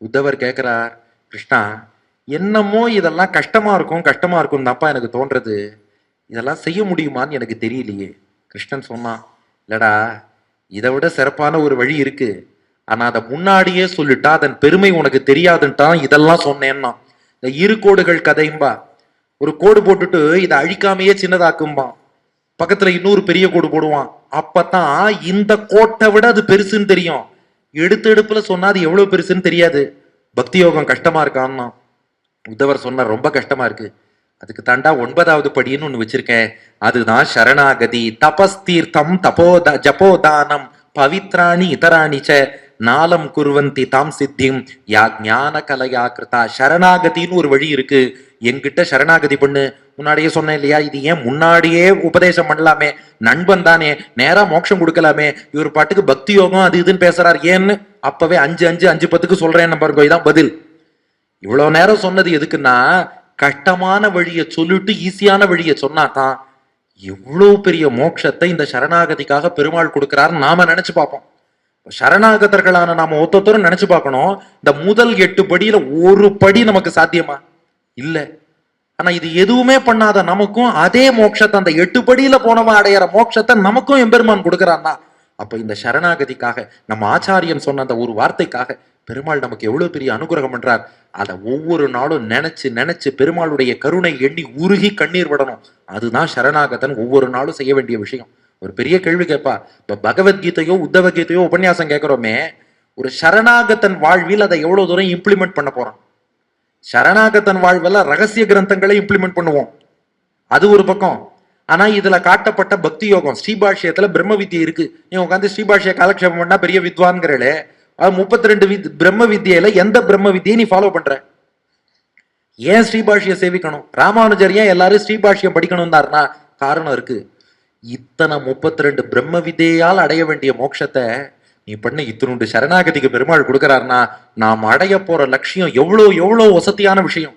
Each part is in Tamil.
உத்தவர் கேட்கிறார், கிருஷ்ணா என்னமோ இதெல்லாம் கஷ்டமா இருக்கும் கஷ்டமா இருக்கும் தான்ப்பா எனக்கு தோன்றது, இதெல்லாம் செய்ய முடியுமான்னு எனக்கு தெரியலையே. கிருஷ்ணன் சொன்னான், இல்லடா, இதை விட சிறப்பான ஒரு வழி இருக்கு. ஆனா அதை முன்னாடியே சொல்லிட்டா அதன் பெருமை உனக்கு தெரியாதுன்ட்டான். இதெல்லாம் சொன்னேன்னா இந்த இரு கோடுகள் கதைம்பா. ஒரு கோடு போட்டுட்டு இதை அழிக்காமையே சின்னதாக்கும்பா. பக்கத்துல இன்னொரு பெரிய கோடு போடுவான். அப்பதான் இந்த கோட்டை விட அது பெருசுன்னு தெரியும். எடுப்புல சொன்னா அது எவ்வளவு பெருசுன்னு தெரியாது. பக்தி யோகம் கஷ்டமா இருக்கான்னா உத்தவர் சொன்ன, ரொம்ப கஷ்டமா இருக்கு. அதுக்கு தாண்டா 9வது படின்னு ஒண்ணு வச்சிருக்கேன். அதுதான் சரணாகதி. தபஸ்தீர்த்தம் தபோத ஜபோதானம் பவித்ராணி இதராணிச்ச நாலம் குருவந்தி தாம் சித்திம் யா ஞான கலையா கிருதா. சரணாகதின்னு ஒரு வழி இருக்கு. என்கிட்ட சரணாகதி பண்ணு. முன்னாடியே சொன்னேன் இல்லையா, இது ஏன் முன்னாடியே உபதேசம் பண்ணலாமே, நண்பன் தானே, நேரா மோட்சம் கொடுக்கலாமே. இவர் பாட்டுக்கு பக்தி யோகம் அது இதுன்னு பேசுறாரு ஏன்னு அப்பவே 5-5-5-10 சொல்றேன் பாருங்க. இதான் பதில். இவ்வளவு நேரம் சொன்னது எதுக்குன்னா, கஷ்டமான வழியை சொல்லிட்டு ஈஸியான வழியை சொன்னாதான் எவ்வளவு பெரிய மோட்சத்தை இந்த சரணாகதிக்காக பெருமாள் கொடுக்கிறாருன்னு நாம நினைச்சு பார்ப்போம். சரணாகதர்களான நாம ஒத்தொத்தரும் நினைச்சு பார்க்கணும், இந்த முதல் 8 படியில ஒரு படி நமக்கு சாத்தியமா இல்ல. ஆனா இது எதுவுமே பண்ணாத நமக்கும் அதே மோட்சத்தை, அந்த 8 படியில போனவன் அடையிற மோட்சத்தை நமக்கும் எம்பெருமான் கொடுக்கிறான்னா, அப்ப இந்த சரணாகதிக்காக நம்ம ஆச்சாரியன் சொன்ன அந்த ஒரு வார்த்தைக்காக பெருமாள் நமக்கு எவ்வளவு பெரிய அனுகிரகம் பண்றார். அதை ஒவ்வொரு நாளும் நினைச்சு நினைச்சு பெருமாளுடைய கருணை எண்ணி உருகி கண்ணீர் விடணும். அதுதான் சரணாகதன் ஒவ்வொரு நாளும் செய்ய வேண்டிய விஷயம். ஒரு பெரிய கேள்வி கேட்பா, இப்ப பகவத்கீதையோ உத்தவகீதையோ உபன்யாசம் கேட்கிறோமே, ஒரு சரணாகத்தன் வாழ்வில் அதை எவ்வளவு தூரம் இம்ப்ளிமெண்ட் பண்ண போறான். சரணாகத்தன் வாழ்வில் ரகசிய கிரந்தங்களை இம்ப்ளிமெண்ட் பண்ணுவோம், அது ஒரு பக்கம். ஆனா இதுல காட்டப்பட்ட பக்தி யோகம், ஸ்ரீபாஷ்யத்துல பிரம்ம வித்யை இருக்கு. நீ உட்காந்து ஸ்ரீபாஷ்ய காலக்ஷேபம் பண்ணா பெரிய வித்வான்கிறே, 32 பிரம்ம வித்யில எந்த பிரம்ம வித்தியை நீ ஃபாலோ பண்ற? ஏன் ஸ்ரீபாஷ்ய சேவிக்கணும்? ராமானுஜர் ஏன் எல்லாரும் ஸ்ரீபாஷ்யம் படிக்கணும் தாருனா காரணம் இருக்கு. இத்தனை 32 பிரம்ம வித்யால் அடைய வேண்டிய மோட்சத்தை நீ பண்ண இத்தனுண்டு சரணாகதிக்கு பெருமாள் கொடுக்கிறாருன்னா, நாம் அடைய போற லட்சியம் எவ்வளவு வசதியான விஷயம்.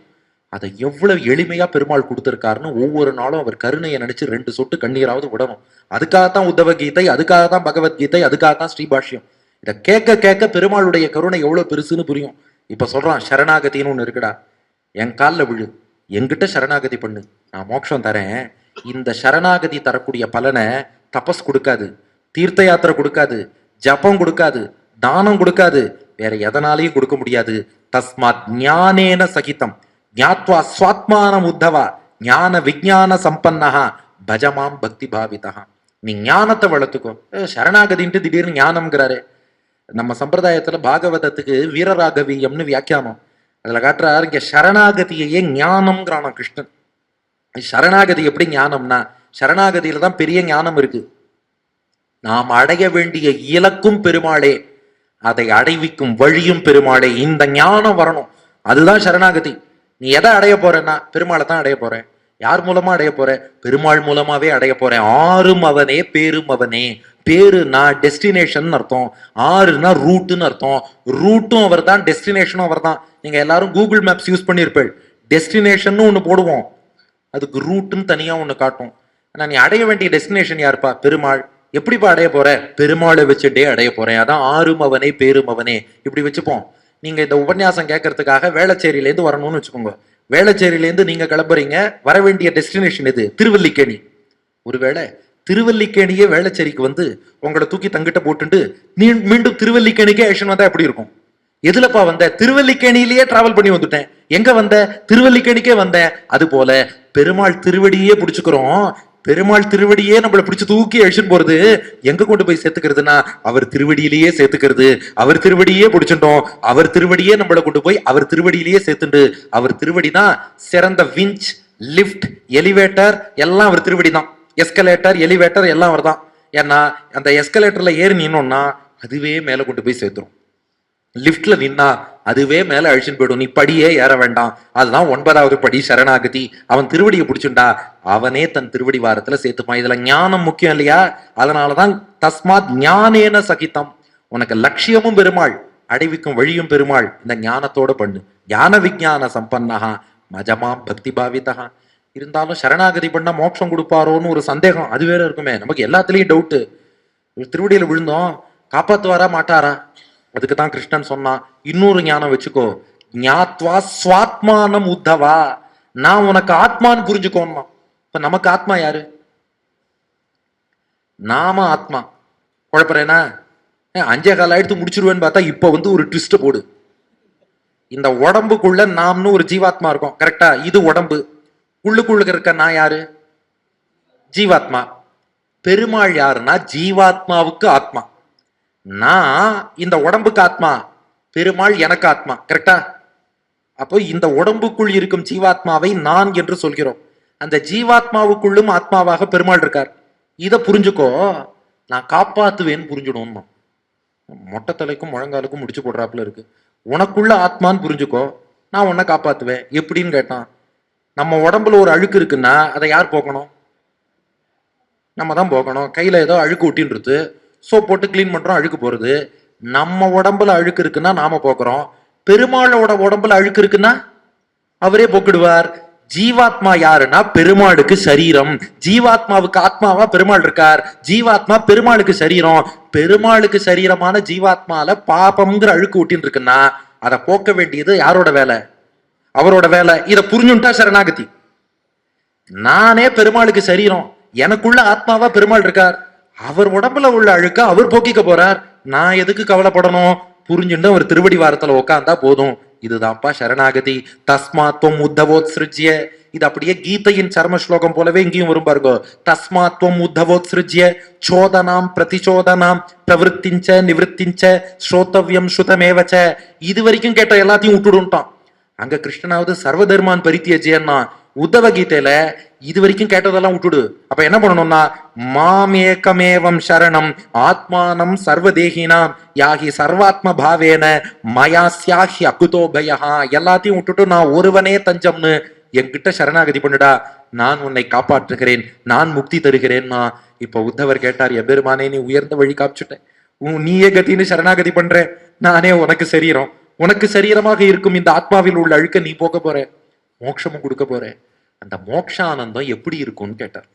அதை எவ்வளவு எளிமையா பெருமாள் கொடுத்திருக்காருன்னு ஒவ்வொரு நாளும் அவர் கருணையை நினைச்சு 2 சொட்டு கண்ணீராவது விடணும். அதுக்காகத்தான் உத்தவ கீதை, அதுக்காகத்தான் பகவத்கீதை, அதுக்காகத்தான் ஸ்ரீபாஷ்யம். இதை கேட்க கேட்க பெருமாளுடைய கருணை எவ்வளவு பெருசுன்னு புரியும். இப்ப சொல்றான், சரணாகதின்னு ஒண்ணு இருக்குடா, என் காலில் விழு, என்கிட்ட சரணாகதி பண்ணு, நான் மோட்சம் தரேன். இந்த சரணாகதி தரக்கூடிய பலனை தபஸ் கொடுக்காது, தீர்த்த யாத்திரை கொடுக்காது, ஜபம் கொடுக்காது, தானம் கொடுக்காது, வேற எதனாலையும் கொடுக்க முடியாது. தஸ்மாத் ஞானேன சகிதம் ஞாத்வா ஸ்வாத்மானம் உத்தவா ஞான விஜான சம்பன்னஹா பஜமாம் பக்தி பாவிதா. நீ ஞானத்தை வளர்த்துக்கோ. சரணாகதின்ட்டு திடீர்னு ஞானம்ங்கிறாரு. நம்ம சம்பிரதாயத்துல பாகவதத்துக்கு வீரராகவியம்னு வியாக்கியானம், அதுல காட்டுறாரு, இங்க சரணாகதியையே ஞானம்ங்கிறானா கிருஷ்ணன். சரணாகதி எப்படி ஞானம்னா, சரணாகதியில தான் பெரிய ஞானம் இருக்கு. நாம் அடைய வேண்டிய இலக்கும் பெருமாளே, அதை அடைவிக்கும் வழியும் பெருமாளே. இந்த ஞானம் வரணும், அதுதான் சரணாகதி. நீ எதை அடைய போறேன்னா பெருமாளை தான் அடைய போறேன். யார் மூலமா அடைய போற? பெருமாள் மூலமாவே அடைய போறேன். ஆறும் அவனே பேரும் அவனே. பேருனா டெஸ்டினேஷன் அர்த்தம், ஆறுனா ரூட்டுன்னு அர்த்தம். ரூட்டும் அவர் தான், டெஸ்டினேஷனும் அவர் தான். நீங்க எல்லாரும் கூகுள் மேப்ஸ் யூஸ் பண்ணிருப்பேன். டெஸ்டினேஷன் ஒண்ணு போடுவோம், அதுக்கு ரூட்டுன்னு தனியா ஒண்ணு காட்டும். ஆனா நீ அடைய வேண்டிய டெஸ்டினேஷன் யாருப்பா? பெருமாள். எப்படிப்பா அடைய போற? பெருமாளை வச்சுட்டே அடைய போறேன். அதான் ஆறும் அவனே பேரும் அவனே. இப்படி வச்சுப்போம். நீங்க இந்த உபன்யாசம் கேட்கறதுக்காக வேளச்சேரியிலேருந்து வரணும்னு வச்சுக்கோங்க. வேளச்சேரியிலேருந்து நீங்க கிளம்புறீங்க, வர வேண்டிய டெஸ்டினேஷன் எது? திருவல்லிக்கேணி. ஒருவேளை திருவல்லிக்கேணியே வேளச்சேரிக்கு வந்து உங்களை தூக்கி தங்கிட்ட போட்டுட்டு மீண்டும் திருவல்லிக்கேணிக்கே ஆக்ஷன் வந்தா எப்படி இருக்கும்? எதுலப்பா வந்த? திருவல்லிக்கேணியிலேயே டிராவல் பண்ணி வந்துட்டேன். எங்க வந்த? திருவல்லிக்கேணிக்கே வந்தேன். அது போல பெருமாள் திருவடியே பிடிச்சுக்கிறோம். பெருமாள் திருவடியே நம்மளை பிடிச்சு தூக்கி அழிச்சுன்னு போறது எங்க கொண்டு போய் சேர்த்துக்கிறதுனா அவர் திருவடியிலேயே சேர்த்துக்கிறது. அவர் திருவடியே பிடிச்சிட்டோம், அவர் திருவடியே நம்மளை கொண்டு போய் அவர் திருவடியிலேயே சேர்த்துண்டு. அவர் திருவடி தான் சிறந்த விஞ்ச், லிப்ட், எலிவேட்டர் எல்லாம் அவர் திருவடி தான். எஸ்கலேட்டர், எலிவேட்டர் எல்லாம் அவர் தான். ஏன்னா அந்த எஸ்கலேட்டர்ல ஏறி நின்னோம்னா அதுவே மேல கொண்டு போய் சேர்த்துரும். லிப்ட்ல நின்னா அதுவே மேல அழிச்சுன்னு போயிடும். நீ படியே ஏற வேண்டாம். அதுதான் 9வது படி சரணாகதி. அவன் திருவடியை பிடிச்சுண்டா அவனே தன் திருவடி வாரத்துல சேர்த்துப்பான். இதுல ஞானம் முக்கியம் இல்லையா? அதனாலதான் தஸ்மாத் ஞானேன சகிதம். உனக்கு லட்சியமும் பெருமாள், அடைவிக்கும் வழியும் பெருமாள். இந்த ஞானத்தோட பண்ணு. ஞான விஜான சம்பன்னஹா மஜமாம் பக்தி பாவிதா. இருந்தாலும் சரணாகதி பண்ணா மோட்சம் கொடுப்பாரோன்னு ஒரு சந்தேகம் அது வேற இருக்குமே. நமக்கு எல்லாத்துலயும் டவுட்டு. திருவடியில விழுந்தோம், காப்பாத்துவாரா மாட்டாரா? அதுக்கு தான் கிருஷ்ணன் சொன்னான், இன்னொரு ஞானம் வச்சுக்கோ, ஞாத்வா ஸ்வாத்மானம் உத்தவா, நான் உனக்கு ஆத்மான்னு புரிஞ்சுக்கோன்னா. இப்ப நமக்கு ஆத்மா யாரு? நாம ஆத்மா. குழப்பறேனா? 5:15 எடுத்து முடிச்சிருவேன்னு பார்த்தா இப்ப ஒரு ட்விஸ்ட் போடு. இந்த உடம்புக்குள்ள நாம்னு ஒரு ஜீவாத்மா இருக்கும், கரெக்டா? இது உடம்பு. உள்ளுக்குள்ள இருக்க நான் யாரு? ஜீவாத்மா. பெருமாள் யாருன்னா ஜீவாத்மாவுக்கு ஆத்மா. நான் இந்த உடம்புக்கு ஆத்மா, பெருமாள் எனக்கு ஆத்மா, கரெக்டா? அப்போ இந்த உடம்புக்குள் இருக்கும் ஜீவாத்மாவை நான் என்று சொல்கிறோம். அந்த ஜீவாத்மாவுக்குள்ளும் ஆத்மாவாக பெருமாள் இருக்கார். இதை புரிஞ்சுக்கோ, நான் காப்பாத்துவேன்னு புரிஞ்சுடும். மொட்டை தலைக்கும் முழங்காலுக்கும் முடிச்சு போடுறாப்புல இருக்கு. உனக்குள்ள ஆத்மான்னு புரிஞ்சுக்கோ, நான் உன்னை காப்பாத்துவேன். எப்படின்னு கேட்டான். நம்ம உடம்புல ஒரு அழுக்கு இருக்குன்னா அதை யார் போக்கணும்? நம்ம தான் போக்கணும். கையில ஏதோ அழுக்கு ஒட்டின்றது, சோப் போட்டு கிளீன் பண்றோம், அழுக்கு போறது. நம்ம உடம்புல அழுக்கு இருக்குன்னா நாம போக்குறோம். பெருமாளோட உடம்புல அழுக்கு இருக்குன்னா அவரே போக்கிடுவார். ஜீவாத்மா யாருன்னா பெருமாளுக்கு சரீரம். ஜீவாத்மாவுக்கு ஆத்மாவா பெருமாள் இருக்கார். ஜீவாத்மா பெருமாளுக்கு சரீரம். பெருமாளுக்கு சரீரமான ஜீவாத்மால பாபம்ங்கிற அழுக்கு ஒட்டின்னு இருக்குன்னா அதை போக்க வேண்டியது யாரோட வேலை? அவரோட வேலை. இதை புரிஞ்சுட்டா சரணாகதி. நானே பெருமாளுக்கு சரீரம், எனக்குள்ள ஆத்மாவா பெருமாள் இருக்கார். அவர் உடம்புல உள்ள அழுக்க அவர் போக்கிக்க போறார். நான் எதுக்கு கவலைப்படணும்? புரிஞ்சுட்டு அவர் திருவடி வாரத்துல உட்காந்தா போதும். இதுதான்ப்பா சரணாகதி. தஸ்மாத்வம் உத்தவோத்ஸ்ருஜ்ய. இது அப்படியே கீதையின் சர்ம ஸ்லோகம் போலவே இங்கேயும் வரும் பாருங்க. தஸ்மாத்வம் உத்தவோத்ஸ்ருஜ்ய சோதனாம் பிரதிசோதனாம் பிரவருத்திஞ்ச நிவத்திஞ்ச ஸ்ரோதவ்யம் ஸ்ருதமேவச்ச. இது வரைக்கும் கேட்ட எல்லாத்தையும் விட்டுடுன்ட்டான். அங்க கிருஷ்ணனாவது சர்வதர்மான் பரித்தியஜேன்னா, உத்தவ கீதையில இது வரைக்கும் கேட்டதெல்லாம் விட்டுடு. அப்ப என்ன பண்ணணும்னா, மாமேகமேவம் சரணம் ஆத்மானம் சர்வதேகினாம் யாகி சர்வாத்ம பாவேன மயாஸ்யாஹி அகுதோ பயா. எல்லாத்தையும் விட்டுட்டு நான் ஒருவனே தஞ்சம்னு என்கிட்ட சரணாகதி பண்ணுடா, நான் உன்னை காப்பாற்றுகிறேன், நான் முக்தி தருகிறேன்னா. இப்ப உத்தவர் கேட்டார், எபெருமானே நீ உயர்ந்த வழி காமிச்சுட்டேன், நீயே கத்தின்னு சரணாகதி பண்ற, நானே உனக்கு சரீரம், உனக்கு சரீரமாக இருக்கும் இந்த ஆத்மாவில் உள்ள அழுக்க நீ போக போற, மோட்சமும் கொடுக்க போற. அந்த மோட்ச ஆனந்தம் எப்படி இருக்கும்னு கேட்டார்.